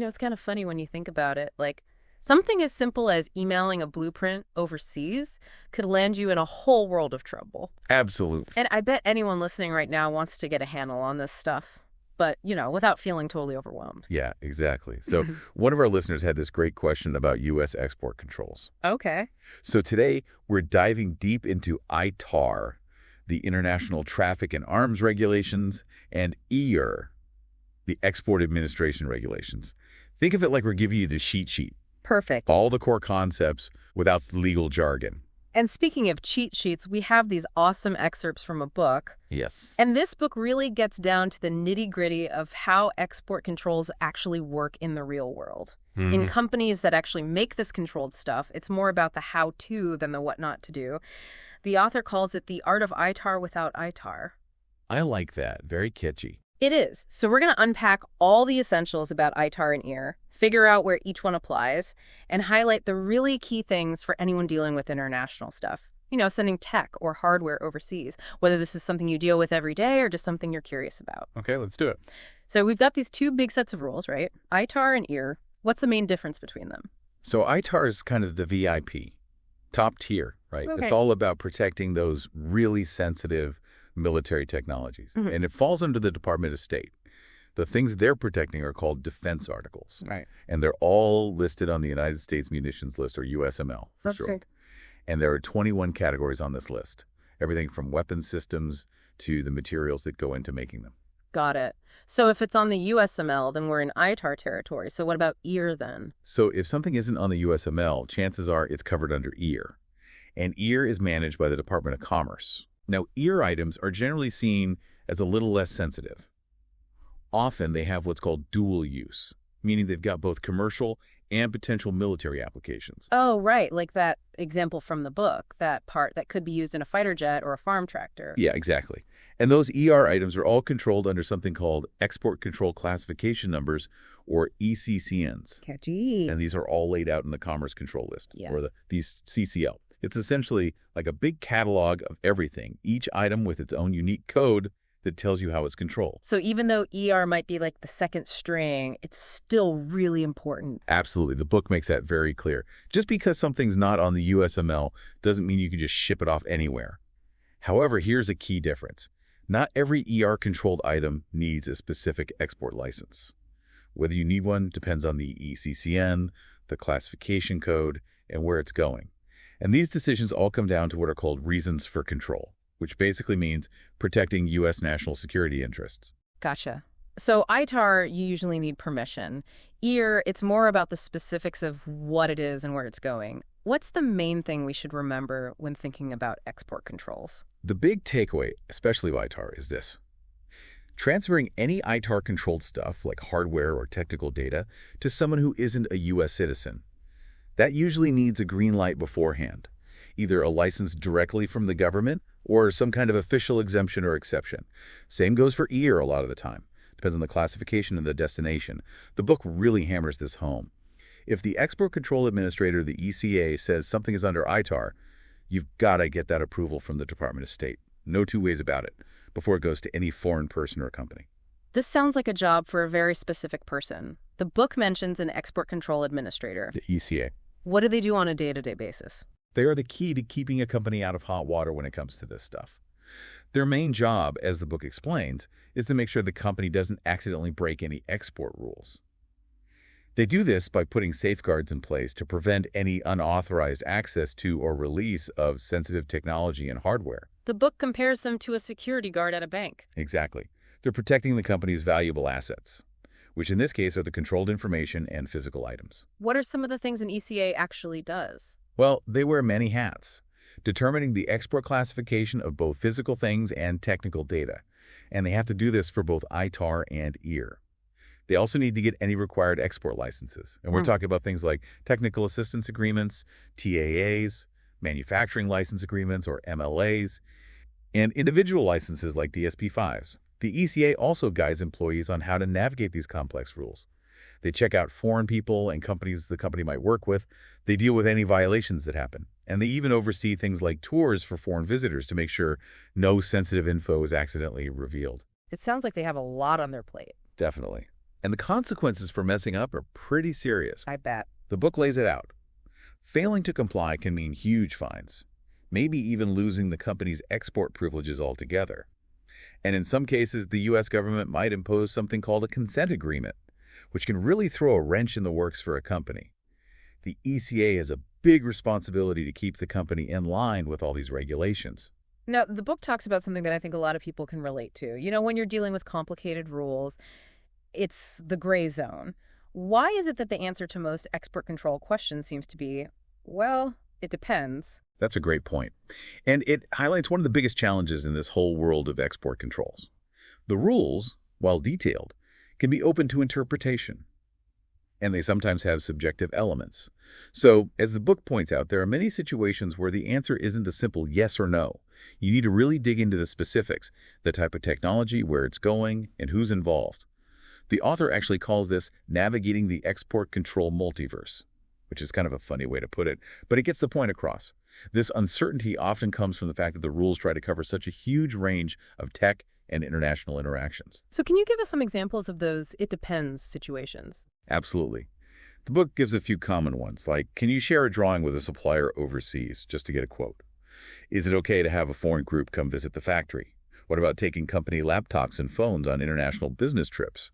It's kind of funny when you think about it. Like, something as simple as emailing a blueprint overseas could land you in a whole world of trouble. Absolutely. And I bet anyone listening right now wants to get a handle on this stuff, but, without feeling totally overwhelmed. Yeah, exactly. So one of our listeners had this great question about U.S. export controls. Okay. So today we're diving deep into ITAR, the International Traffic in Arms Regulations, and EAR, the Export Administration Regulations. Think of it like we're giving you the cheat sheet. Perfect. All the core concepts without the legal jargon. And speaking of cheat sheets, we have these awesome excerpts from a book. Yes. And this book really gets down to the nitty-gritty of how export controls actually work in the real world. In companies that actually make this controlled stuff, it's more about the how-to than the what not to do. The author calls it the art of ITAR without ITAR. I like that. Very catchy. It is. So we're going to unpack all the essentials about ITAR and EAR, figure out where each one applies, and highlight the really key things for anyone dealing with international stuff. Sending tech or hardware overseas, whether this is something you deal with every day or just something you're curious about. Okay, let's do it. So we've got these two big sets of rules, right? ITAR and EAR. What's the main difference between them? So ITAR is kind of the VIP, top tier, right? Okay. It's all about protecting those really sensitive military technologies. And it falls under the Department of State. The things they're protecting are called defense articles. Right. And they're all listed on the United States Munitions List, or USML for short. And there are 21 categories on this list. Everything from weapon systems to the materials that go into making them. Got it. So if it's on the USML, then we're in ITAR territory. So what about EAR then? So if something isn't on the USML, chances are it's covered under EAR. And EAR is managed by the Department of Commerce. Now, EAR items are generally seen as a little less sensitive. Often they have what's called dual use, meaning they've got both commercial and potential military applications. Oh, right. Like that example from the book, that part that could be used in a fighter jet or a farm tractor. Yeah, exactly. And those ER items are all controlled under something called Export Control Classification Numbers, or ECCNs. Catchy. And these are all laid out in the Commerce Control List, or these CCL. It's essentially like a big catalog of everything, each item with its own unique code that tells you how it's controlled. So even though ER might be like the second string, it's still really important. Absolutely. The book makes that very clear. Just because something's not on the USML doesn't mean you can just ship it off anywhere. However, here's a key difference. Not every ER-controlled item needs a specific export license. Whether you need one depends on the ECCN, the classification code, and where it's going. And these decisions all come down to what are called reasons for control, which basically means protecting U.S. national security interests. Gotcha. So ITAR, you usually need permission. EAR, it's more about the specifics of what it is and where it's going. What's the main thing we should remember when thinking about export controls? The big takeaway, especially of ITAR, is this. Transferring any ITAR-controlled stuff, like hardware or technical data, to someone who isn't a U.S. citizen, that usually needs a green light beforehand, either a license directly from the government or some kind of official exemption or exception. Same goes for EAR a lot of the time. Depends on the classification and the destination. The book really hammers this home. If the Export Control Administrator, the ECA, says something is under ITAR, you've got to get that approval from the Department of State. No two ways about it, before it goes to any foreign person or company. This sounds like a job for a very specific person. The book mentions an Export Control Administrator. The ECA. What do they do on a day-to-day basis? They are the key to keeping a company out of hot water when it comes to this stuff. Their main job, as the book explains, is to make sure the company doesn't accidentally break any export rules. They do this by putting safeguards in place to prevent any unauthorized access to or release of sensitive technology and hardware. The book compares them to a security guard at a bank. Exactly. They're protecting the company's valuable assets, which in this case are the controlled information and physical items. What are some of the things an ECA actually does? Well, they wear many hats, determining the export classification of both physical things and technical data. And they have to do this for both ITAR and EAR. They also need to get any required export licenses. And we're talking about things like technical assistance agreements, TAAs, manufacturing license agreements, or MLAs, and individual licenses like DSP-5s. The ECA also guides employees on how to navigate these complex rules. They check out foreign people and companies the company might work with. They deal with any violations that happen. And they even oversee things like tours for foreign visitors to make sure no sensitive info is accidentally revealed. It sounds like they have a lot on their plate. Definitely. And the consequences for messing up are pretty serious. I bet. The book lays it out. Failing to comply can mean huge fines, maybe even losing the company's export privileges altogether. And in some cases, the U.S. government might impose something called a consent agreement, which can really throw a wrench in the works for a company. The ECA has a big responsibility to keep the company in line with all these regulations. Now, the book talks about something that I think a lot of people can relate to. You know, when you're dealing with complicated rules, it's the gray zone. Why is it that the answer to most export control questions seems to be, well, it depends? That's a great point. And it highlights one of the biggest challenges in this whole world of export controls. The rules, while detailed, can be open to interpretation, and they sometimes have subjective elements. So, as the book points out, there are many situations where the answer isn't a simple yes or no. You need to really dig into the specifics, the type of technology, where it's going, and who's involved. The author actually calls this navigating the export control multiverse, which is kind of a funny way to put it, but it gets the point across. This uncertainty often comes from the fact that the rules try to cover such a huge range of tech and international interactions. So can you give us some examples of those it depends situations? Absolutely. The book gives a few common ones, like, can you share a drawing with a supplier overseas, just to get a quote? Is it okay to have a foreign group come visit the factory? What about taking company laptops and phones on international business trips?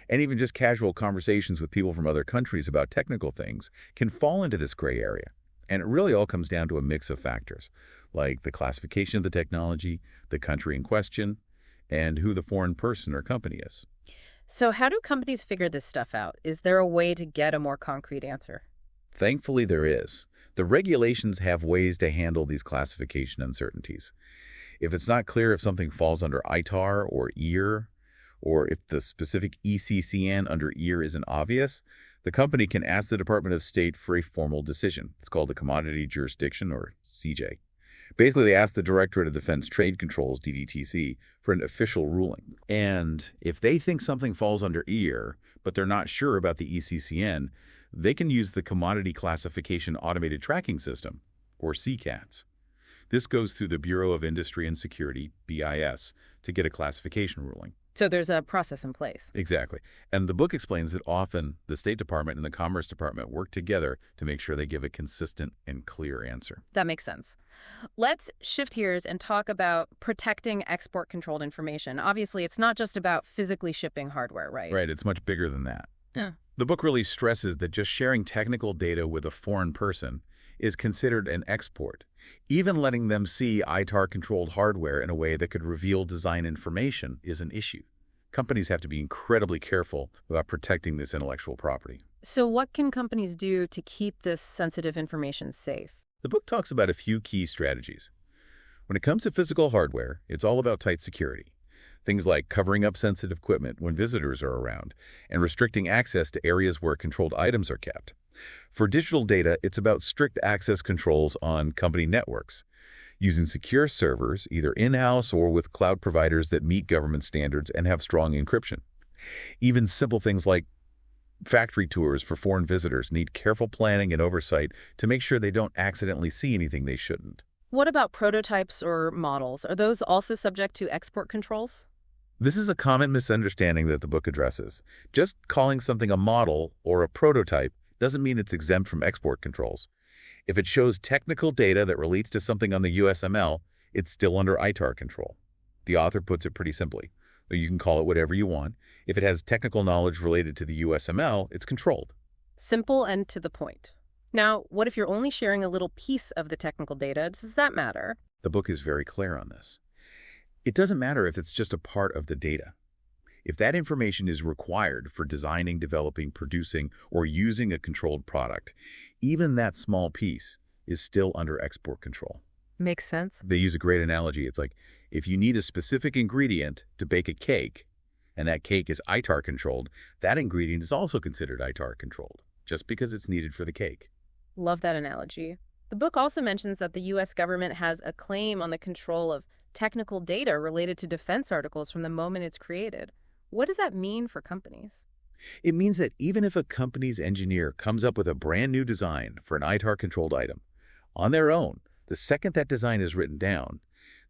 And even just casual conversations with people from other countries about technical things can fall into this gray area. And it really all comes down to a mix of factors, like the classification of the technology, the country in question, and who the foreign person or company is. So how do companies figure this stuff out? Is there a way to get a more concrete answer? Thankfully, there is. The regulations have ways to handle these classification uncertainties. If it's not clear if something falls under ITAR or EAR, or if the specific ECCN under EAR isn't obvious, the company can ask the Department of State for a formal decision. It's called a commodity jurisdiction, or CJ. Basically, they ask the Directorate of Defense Trade Controls, DDTC, for an official ruling. And if they think something falls under EAR, but they're not sure about the ECCN, they can use the Commodity Classification Automated Tracking System, or CCATS. This goes through the Bureau of Industry and Security, BIS, to get a classification ruling. So there's a process in place. Exactly. And the book explains that often the State Department and the Commerce Department work together to make sure they give a consistent and clear answer. That makes sense. Let's shift gears and talk about protecting export-controlled information. Obviously, it's not just about physically shipping hardware, right? Right. It's much bigger than that. Yeah. The book really stresses that just sharing technical data with a foreign person is considered an export. Even letting them see ITAR-controlled hardware in a way that could reveal design information is an issue. Companies have to be incredibly careful about protecting this intellectual property. So what can companies do to keep this sensitive information safe? The book talks about a few key strategies. When it comes to physical hardware, it's all about tight security. Things like covering up sensitive equipment when visitors are around and restricting access to areas where controlled items are kept. For digital data, it's about strict access controls on company networks, using secure servers, either in-house or with cloud providers that meet government standards and have strong encryption. Even simple things like factory tours for foreign visitors need careful planning and oversight to make sure they don't accidentally see anything they shouldn't. What about prototypes or models? Are those also subject to export controls? This is a common misunderstanding that the book addresses. Just calling something a model or a prototype doesn't mean it's exempt from export controls. If it shows technical data that relates to something on the USML, it's still under ITAR control. The author puts it pretty simply. You can call it whatever you want. If it has technical knowledge related to the USML, it's controlled. Simple and to the point. Now, what if you're only sharing a little piece of the technical data? Does that matter? The book is very clear on this. It doesn't matter if it's just a part of the data. If that information is required for designing, developing, producing, or using a controlled product, even that small piece is still under export control. Makes sense. They use a great analogy. It's like, if you need a specific ingredient to bake a cake, and that cake is ITAR controlled, that ingredient is also considered ITAR controlled, just because it's needed for the cake. Love that analogy. The book also mentions that the U.S. government has a claim on the control of technical data related to defense articles from the moment it's created. What does that mean for companies? It means that even if a company's engineer comes up with a brand new design for an ITAR-controlled item, on their own, the second that design is written down,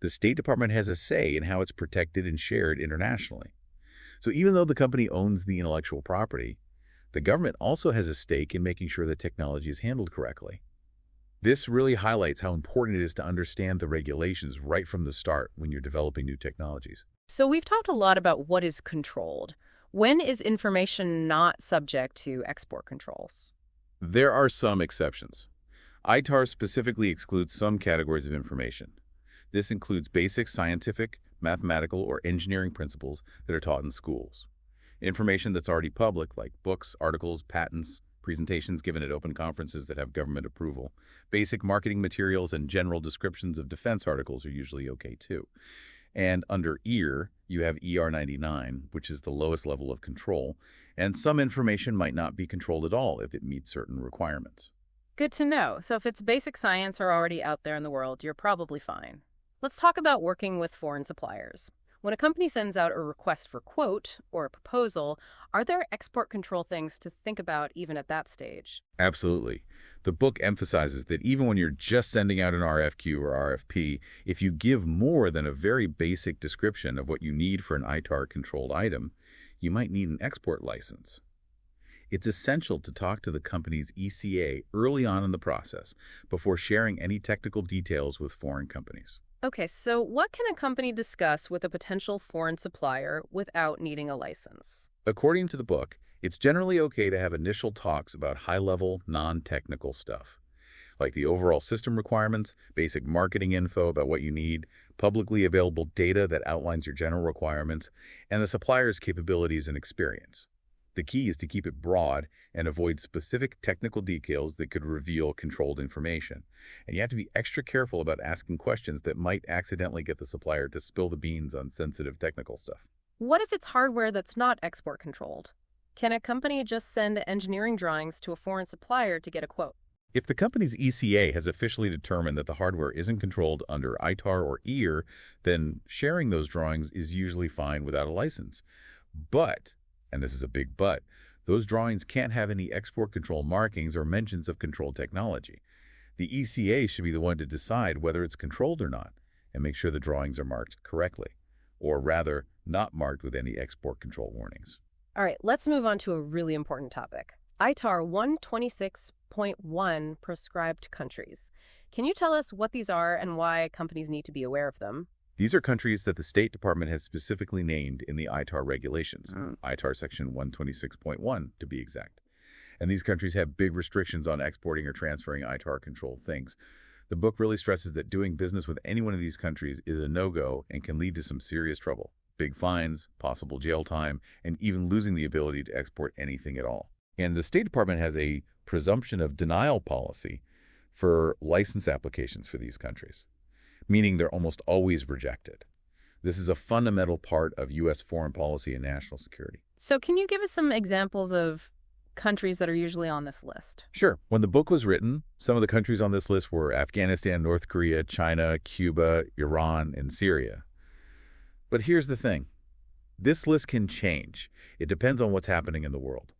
the State Department has a say in how it's protected and shared internationally. So even though the company owns the intellectual property, the government also has a stake in making sure that technology is handled correctly. This really highlights how important it is to understand the regulations right from the start when you're developing new technologies. So we've talked a lot about what is controlled. When is information not subject to export controls? There are some exceptions. ITAR specifically excludes some categories of information. This includes basic scientific, mathematical, or engineering principles that are taught in schools. Information that's already public, like books, articles, patents, presentations given at open conferences that have government approval. Basic marketing materials and general descriptions of defense articles are usually okay too. And under EAR, you have ER-99, which is the lowest level of control, and some information might not be controlled at all if it meets certain requirements. Good to know. So if it's basic science or already out there in the world, you're probably fine. Let's talk about working with foreign suppliers. When a company sends out a request for quote or a proposal, are there export control things to think about even at that stage? Absolutely. The book emphasizes that even when you're just sending out an RFQ or RFP, if you give more than a very basic description of what you need for an ITAR-controlled item, you might need an export license. It's essential to talk to the company's ECA early on in the process before sharing any technical details with foreign companies. Okay, so what can a company discuss with a potential foreign supplier without needing a license? According to the book, it's generally okay to have initial talks about high-level, non-technical stuff, like the overall system requirements, basic marketing info about what you need, publicly available data that outlines your general requirements, and the supplier's capabilities and experience. The key is to keep it broad and avoid specific technical details that could reveal controlled information. And you have to be extra careful about asking questions that might accidentally get the supplier to spill the beans on sensitive technical stuff. What if it's hardware that's not export controlled? Can a company just send engineering drawings to a foreign supplier to get a quote? If the company's ECA has officially determined that the hardware isn't controlled under ITAR or EAR, then sharing those drawings is usually fine without a license. But, and this is a big but, those drawings can't have any export control markings or mentions of controlled technology. The ECA should be the one to decide whether it's controlled or not, and make sure the drawings are marked correctly, or rather, not marked with any export control warnings. All right, let's move on to a really important topic. ITAR 126.1 prescribed countries. Can you tell us what these are and why companies need to be aware of them? These are countries that the State Department has specifically named in the ITAR regulations, ITAR section 126.1 to be exact. And these countries have big restrictions on exporting or transferring ITAR-controlled things. The book really stresses that doing business with any one of these countries is a no-go and can lead to some serious trouble. Big fines, possible jail time, and even losing the ability to export anything at all. And the State Department has a presumption of denial policy for license applications for these countries, meaning they're almost always rejected. This is a fundamental part of U.S. foreign policy and national security. So can you give us some examples of countries that are usually on this list? Sure. When the book was written, some of the countries on this list were Afghanistan, North Korea, China, Cuba, Iran, and Syria. But here's the thing. This list can change. It depends on what's happening in the world.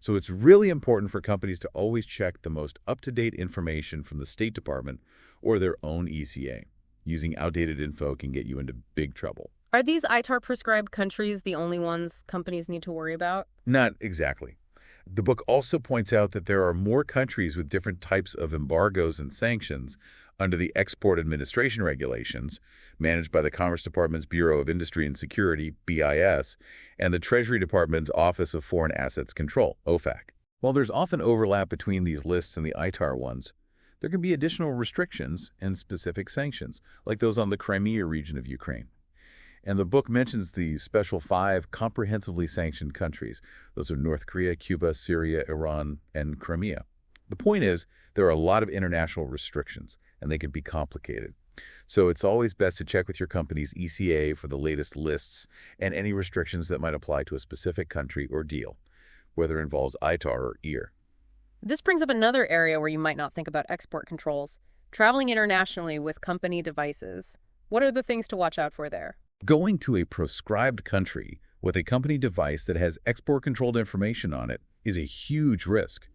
So it's really important for companies to always check the most up-to-date information from the State Department or their own ECA. Using outdated info can get you into big trouble. Are these ITAR-prescribed countries the only ones companies need to worry about? Not exactly. The book also points out that there are more countries with different types of embargoes and sanctions under the Export Administration Regulations, managed by the Commerce Department's Bureau of Industry and Security, BIS, and the Treasury Department's Office of Foreign Assets Control, OFAC. While there's often overlap between these lists and the ITAR ones, there can be additional restrictions and specific sanctions, like those on the Crimea region of Ukraine. And the book mentions the special 5 comprehensively sanctioned countries. Those are North Korea, Cuba, Syria, Iran, and Crimea. The point is, there are a lot of international restrictions, and they can be complicated. So it's always best to check with your company's ECA for the latest lists and any restrictions that might apply to a specific country or deal, whether it involves ITAR or EAR. This brings up another area where you might not think about export controls, traveling internationally with company devices. What are the things to watch out for there? Going to a proscribed country with a company device that has export-controlled information on it is a huge risk.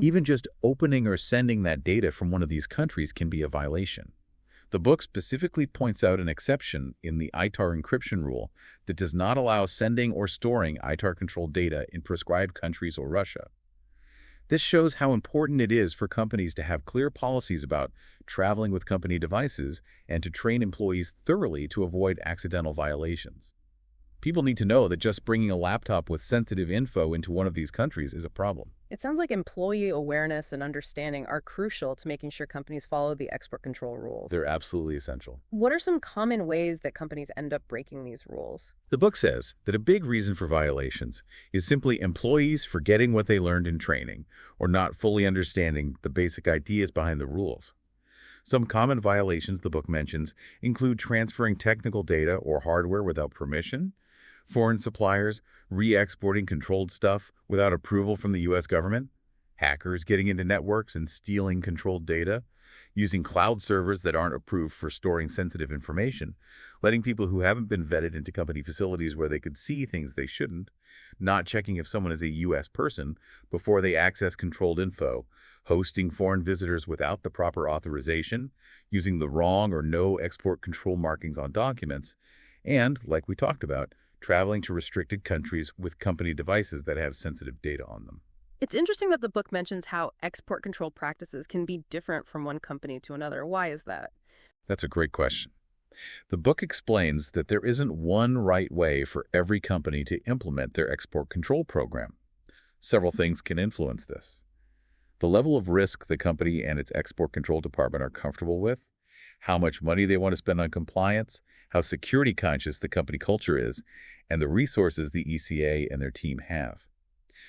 Even just opening or sending that data from one of these countries can be a violation. The book specifically points out an exception in the ITAR encryption rule that does not allow sending or storing ITAR-controlled data in prescribed countries or Russia. This shows how important it is for companies to have clear policies about traveling with company devices and to train employees thoroughly to avoid accidental violations. People need to know that just bringing a laptop with sensitive info into one of these countries is a problem. It sounds like employee awareness and understanding are crucial to making sure companies follow the export control rules. They're absolutely essential. What are some common ways that companies end up breaking these rules? The book says that a big reason for violations is simply employees forgetting what they learned in training or not fully understanding the basic ideas behind the rules. Some common violations the book mentions include transferring technical data or hardware without permission, foreign suppliers re-exporting controlled stuff without approval from the U.S. government, hackers getting into networks and stealing controlled data, using cloud servers that aren't approved for storing sensitive information, letting people who haven't been vetted into company facilities where they could see things they shouldn't, not checking if someone is a U.S. person before they access controlled info, hosting foreign visitors without the proper authorization, using the wrong or no export control markings on documents, and, like we talked about, traveling to restricted countries with company devices that have sensitive data on them. It's interesting that the book mentions how export control practices can be different from one company to another. Why is that? That's a great question. The book explains that there isn't one right way for every company to implement their export control program. Several things can influence this. The level of risk the company and its export control department are comfortable with, how much money they want to spend on compliance, how security conscious the company culture is, and the resources the ECA and their team have.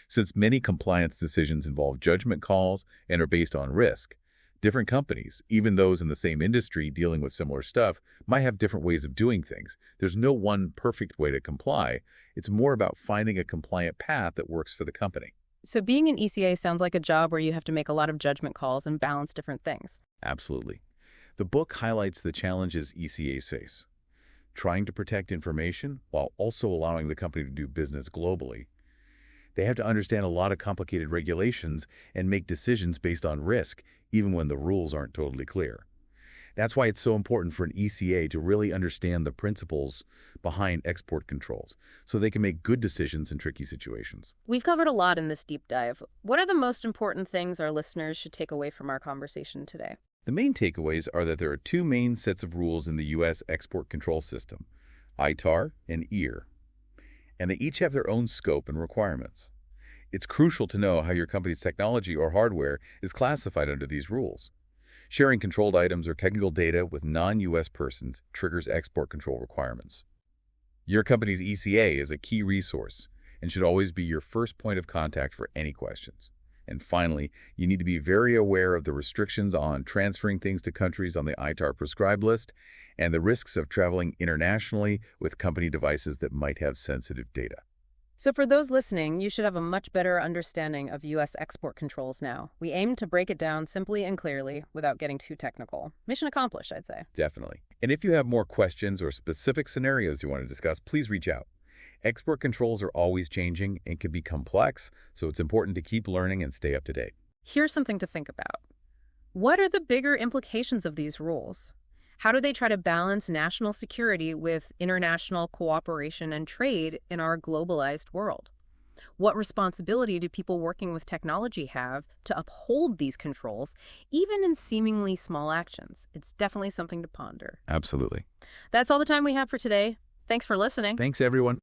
Since many compliance decisions involve judgment calls and are based on risk, different companies, even those in the same industry dealing with similar stuff, might have different ways of doing things. There's no one perfect way to comply. It's more about finding a compliant path that works for the company. So being an ECA sounds like a job where you have to make a lot of judgment calls and balance different things. Absolutely. The book highlights the challenges ECAs face, trying to protect information while also allowing the company to do business globally. They have to understand a lot of complicated regulations and make decisions based on risk, even when the rules aren't totally clear. That's why it's so important for an ECA to really understand the principles behind export controls so they can make good decisions in tricky situations. We've covered a lot in this deep dive. What are the most important things our listeners should take away from our conversation today? The main takeaways are that there are two main sets of rules in the U.S. export control system, ITAR and EAR, and they each have their own scope and requirements. It's crucial to know how your company's technology or hardware is classified under these rules. Sharing controlled items or technical data with non-U.S. persons triggers export control requirements. Your company's ECA is a key resource and should always be your first point of contact for any questions. And finally, you need to be very aware of the restrictions on transferring things to countries on the ITAR prescribed list and the risks of traveling internationally with company devices that might have sensitive data. So for those listening, you should have a much better understanding of U.S. export controls now. We aim to break it down simply and clearly without getting too technical. Mission accomplished, I'd say. Definitely. And if you have more questions or specific scenarios you want to discuss, please reach out. Export controls are always changing and can be complex, so it's important to keep learning and stay up to date. Here's something to think about. What are the bigger implications of these rules? How do they try to balance national security with international cooperation and trade in our globalized world? What responsibility do people working with technology have to uphold these controls, even in seemingly small actions? It's definitely something to ponder. Absolutely. That's all the time we have for today. Thanks for listening. Thanks, everyone.